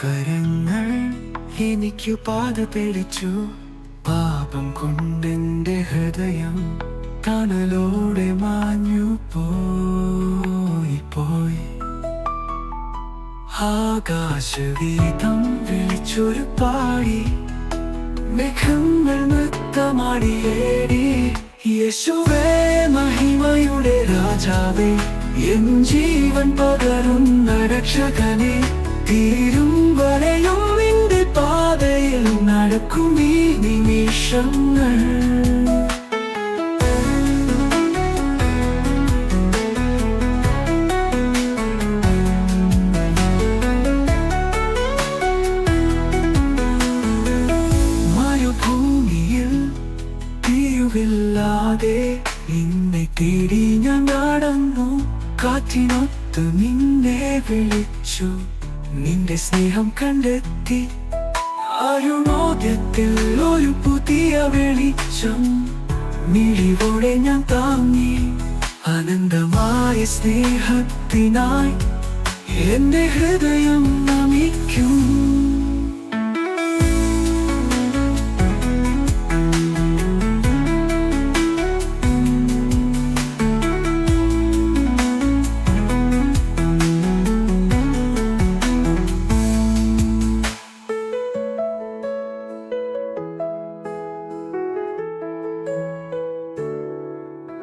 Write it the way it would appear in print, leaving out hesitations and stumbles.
കരങ്ങൾ എനിക്കു പാത പിടിച്ചു. പാപം കൊണ്ടെന്റെ ഹൃദയം കനലോടെ മാഞ്ഞു പോയി. ആകാശഗീതം വിളിച്ചൊരു പാടി, മേഘങ്ങൾ നൃത്തമാടിയേടി. യേശുവേ മഹിമയുടെ രാജാവേ, എൻ ജീവൻ പകരുന്ന രക്ഷകനെ, തീരും വരെയും നിന്റെ പാതയിൽ നടക്കും ഈ നിമിഷങ്ങൾ. മരുഭൂമിയിൽ തീരുവില്ലാതെ നിന്നെ തേടി ഞാൻ നടന്നു. കാറ്റിനൊത്ത് നിന്നെ വിളിച്ചു, നിന്റെ സ്നേഹം കണ്ടെത്തി. അരുണോദയത്തിൽ ഒരു പുതിയ വെളിച്ചം മിഴിവോടെ ഞാൻ താങ്ങി. അനന്തമായ സ്നേഹത്തിനായി എന്റെ ഹൃദയം നമിക്കും.